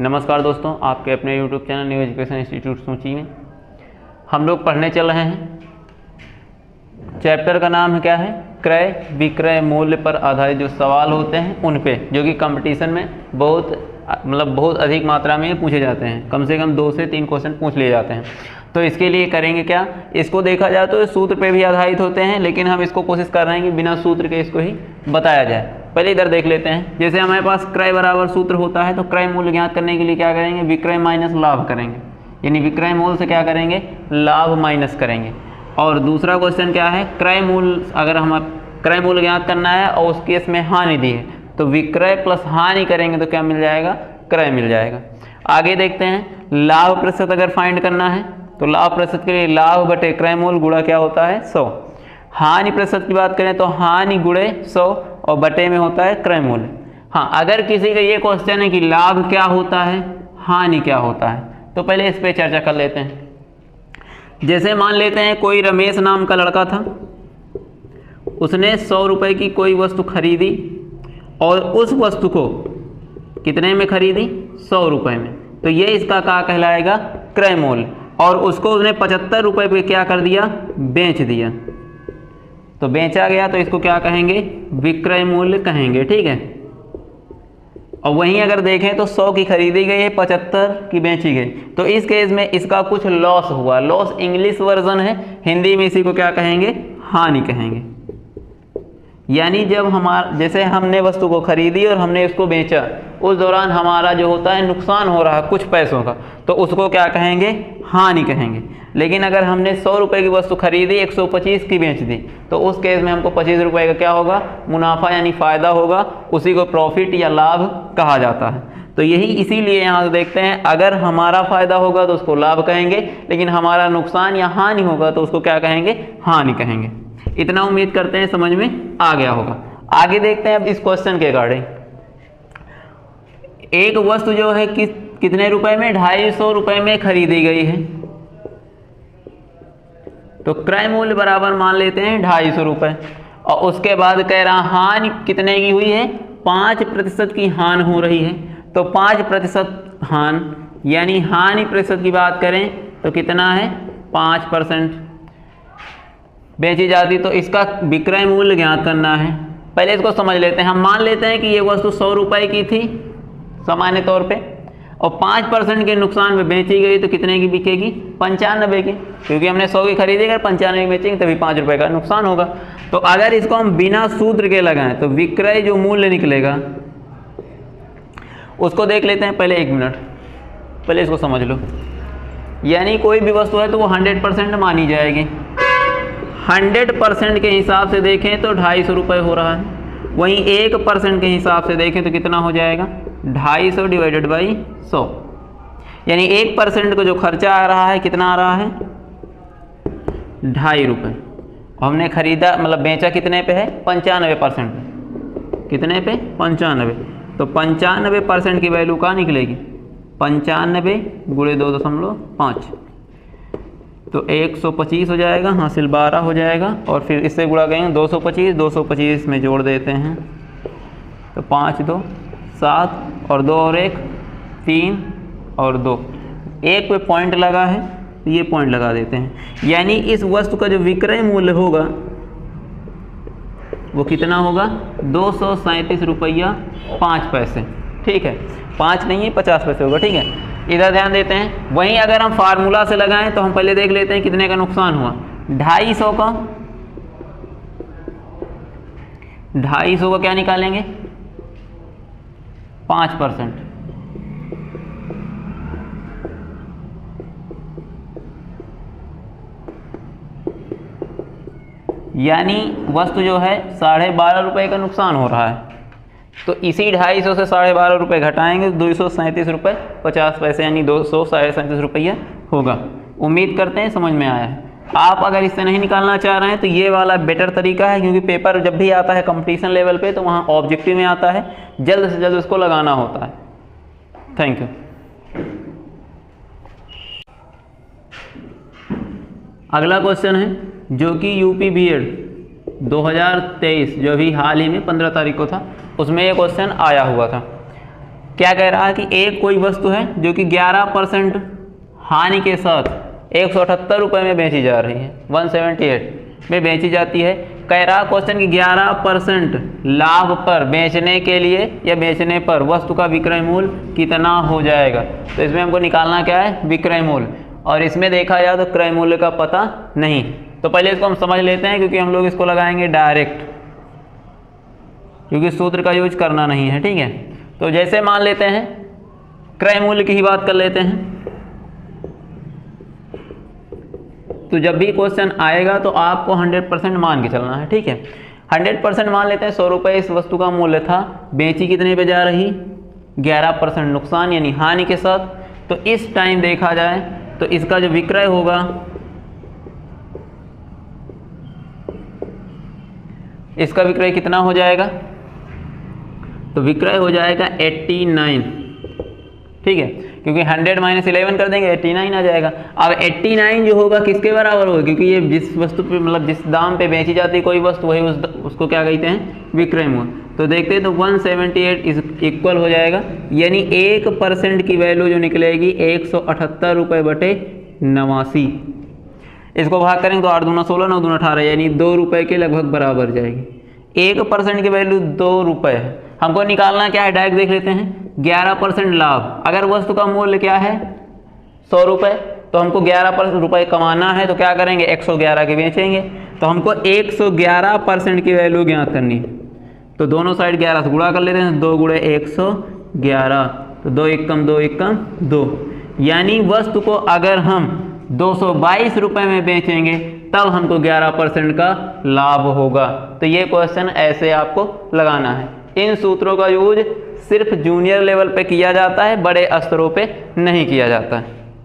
नमस्कार दोस्तों, आपके अपने YouTube channel new education institute सूची में हम लोग पढ़ने चल रहे हैं। चैप्टर का नाम है क्या है? क्रय विक्रय मूल्य पर आधारित जो सवाल होते हैं उन पे, जो कि कंपटीशन में बहुत अधिक मात्रा में पूछे जाते हैं। कम से कम 2 से 3 क्वेश्चन पूछ लिए जाते हैं। तो इसके लिए करेंगे क्या, इसको देखा जाए तो सूत्र पे भी आधारित होते हैं, लेकिन हम इसको कोशिश कर रहे हैं कि बिना सूत्र के इसको ही बताया जाए। पहले इधर देख लेते हैं। जैसे हमारे पास क्रय बराबर सूत्र होता है, तो क्रय मूल्य ज्ञात करने के लिए क्या करेंगे? विक्रय माइनस लाभ करेंगे, यानी विक्रय मूल्य से क्या करेंगे? लाभ माइनस करेंगे। और दूसरा क्वेश्चन क्या है? क्रय मूल्य, अगर हम क्रय मूल्य ज्ञात करना है और उस केस में हानि दी है, तो विक्रय प्लस हानि करेंगे तो क्या मिल जाएगा? क्रय मिल जाएगा। आगे देखते हैं, लाभ प्रतिशत अगर फाइंड करना है तो लाभ प्रतिशत के लिए लाभ बटे क्रय मूल्य गुणा क्या होता है? 100। हानि प्रतिशत की बात करें तो हानि गुणे 100 और बटे में होता है क्रय मूल्य। हाँ, अगर किसी का ये क्वेश्चन है कि लाभ क्या होता है, हानि क्या होता है, तो पहले इस पे चर्चा कर लेते हैं। जैसे मान लेते हैं कोई रमेश नाम का लड़का था, उसने 100 रुपये की कोई वस्तु खरीदी और उस वस्तु को कितने में खरीदी? 100 रुपये में। तो ये इसका क्या कहलाएगा? क्रय मूल्य। और उसको उसने 75 रुपये पे क्या कर दिया? बेच दिया। तो बेचा गया, तो इसको क्या कहेंगे? विक्रय मूल्य कहेंगे। ठीक है। और वहीं अगर देखें तो 100 की खरीदी गई है, 75 की बेची गई, तो इस केस में इसका कुछ लॉस हुआ। लॉस इंग्लिश वर्जन है, हिंदी में इसी को क्या कहेंगे? हानि कहेंगे। यानी जब जैसे हमने वस्तु को खरीदी और हमने इसको बेचा, उस दौरान हमारा जो होता है नुकसान हो रहा है कुछ पैसों का, तो उसको क्या कहेंगे? हानि कहेंगे। लेकिन अगर हमने 100 रुपये की वस्तु खरीदी, 125 की बेच दी, तो उस केस में हमको 25 रुपये का क्या होगा? मुनाफा यानी फ़ायदा होगा। उसी को प्रॉफिट या लाभ कहा जाता है। तो यही इसीलिए यहाँ से देखते हैं, अगर हमारा फ़ायदा होगा तो उसको लाभ कहेंगे, लेकिन हमारा नुकसान या हानि होगा तो उसको क्या कहेंगे? हानि कहेंगे। इतना उम्मीद करते हैं समझ में आ गया होगा। आगे देखते हैं अब इस क्वेश्चन के रिगार्डिंग। एक वस्तु जो है कितने रुपए में? 250 रुपये में खरीदी गई है। तो क्रय मूल्य बराबर मान लेते हैं 250 रुपये। और उसके बाद कह रहा हानि कितने की हुई है? 5% की हानि हो रही है। तो 5% हानि, यानी हानि प्रतिशत की बात करें तो कितना है? 5% बेची जाती, तो इसका विक्रय मूल्य ज्ञात करना है। पहले इसको समझ लेते हैं। हम मान लेते हैं कि ये वस्तु 100 रुपये की थी सामान्य तौर पे, और 5% के नुकसान में बेची गई, तो कितने की बिकेगी? 95 की, क्योंकि हमने 100 की खरीदी अगर 95 की बेचेंगे तभी 5 रुपये का नुकसान होगा। तो अगर इसको हम बिना सूत्र के लगाएं तो विक्रय जो मूल्य निकलेगा उसको देख लेते हैं। पहले 1 मिनट, पहले इसको समझ लो। यानी कोई भी वस्तु है तो वो 100% मानी जाएगी। 100% के हिसाब से देखें तो 250 रुपये हो रहा है। वहीं 1% के हिसाब से देखें तो कितना हो जाएगा? 250 डिवाइडेड बाई 100, यानी 1% को जो खर्चा आ रहा है कितना आ रहा है? 2.5 रुपये। हमने खरीदा बेचा कितने पे है? 95%। कितने पे? 95। तो 95% की वैल्यू कहाँ निकलेगी? 95 गुणे 2.5, तो 125 हो जाएगा, हासिल 12 हो जाएगा। और फिर इससे गुणा करेंगे 225 में जोड़ देते हैं, तो 5 2 7 और 2 और 1 3 और 2, 1 पे पॉइंट लगा है तो ये पॉइंट लगा देते हैं। यानी इस वस्तु का जो विक्रय मूल्य होगा वो कितना होगा? 237 रुपया 5 पैसे। ठीक है, 5 नहीं है 50 पैसे होगा। ठीक है, इधर ध्यान देते हैं। वहीं अगर हम फार्मूला से लगाएं तो हम पहले देख लेते हैं कितने का नुकसान हुआ। 250 का 250 का क्या निकालेंगे? 5%। यानी वस्तु जो है 12.5 रुपये का नुकसान हो रहा है। तो इसी 250 से 12.5 रुपये घटाएंगे, 237 रुपये 50 पैसे, यानी 237 रुपया होगा। उम्मीद करते हैं समझ में आया है। आप अगर इससे नहीं निकालना चाह रहे हैं तो ये वाला बेटर तरीका है, क्योंकि पेपर जब भी आता है कंपटीशन लेवल पे तो वहाँ ऑब्जेक्टिव में आता है, जल्द से जल्द उसको लगाना होता है। Thank you. अगला क्वेश्चन है जो कि यूपी बीएड 2023 जो भी हाल ही में 15 तारीख को था, उसमें ये क्वेश्चन आया हुआ था क्या कह रहा है कि एक कोई वस्तु है जो कि 11% हानि के साथ 178 रुपये में बेची जा रही है, 178 में बेची जाती है। कह रहा क्वेश्चन कि 11% लाभ पर बेचने के लिए या बेचने पर वस्तु का विक्रय मूल्य कितना हो जाएगा। तो इसमें हमको निकालना क्या है, विक्रय मूल्य, और इसमें देखा जाए तो क्रय मूल्य का पता नहीं। तो पहले इसको हम समझ लेते हैं, क्योंकि हम लोग इसको लगाएंगे डायरेक्ट, क्योंकि सूत्र का यूज करना नहीं है, ठीक है। तो जैसे मान लेते हैं क्रय मूल्य की ही बात कर लेते हैं। तो जब भी क्वेश्चन आएगा तो आपको 100% मान के चलना है, ठीक है। 100% मान लेते हैं। 100 रुपये इस वस्तु का मूल्य था, बेची कितने पे जा रही, 11% नुकसान यानी हानि के साथ। तो इस टाइम देखा जाए तो इसका जो विक्रय होगा, इसका विक्रय कितना हो जाएगा, तो विक्रय हो जाएगा 89, ठीक है, क्योंकि 100 - 11 कर देंगे 89 आ जाएगा। अब 89 जो होगा किसके बराबर होगा, क्योंकि ये जिस वस्तु पे मतलब जिस दाम पे बेची जाती है कोई वस्तु, वही उसको क्या कहते हैं, विक्रय मूल्य। तो देखते हैं तो 178 इज इक्वल हो जाएगा, यानी 1% की वैल्यू जो निकलेगी 178 रुपये बटे 89। इसको भाग करेंगे तो 8 दूना 16, 9 दूना 18, यानी 2 रुपये के लगभग बराबर जाएगी। 1% की वैल्यू 2 रुपये है। हमको निकालना क्या है, डायरेक्ट देख लेते हैं। 11% लाभ, अगर वस्तु का मूल्य क्या है 100 रुपये, तो हमको 11% रुपये कमाना है, तो क्या करेंगे 111 के बेचेंगे। तो हमको 111% की वैल्यू ज्ञात करनी है। तो दोनों साइड 11 से गुणा कर लेते हैं, 2 × 111, तो 2 एकम 2 एकम 2, यानी वस्तु को अगर हम 222 रुपये में बेचेंगे तब हमको 11% का लाभ होगा। तो ये क्वेश्चन ऐसे आपको लगाना है। इन सूत्रों का यूज सिर्फ जूनियर लेवल पे किया जाता है, बड़े स्तरों पे नहीं किया जाता है।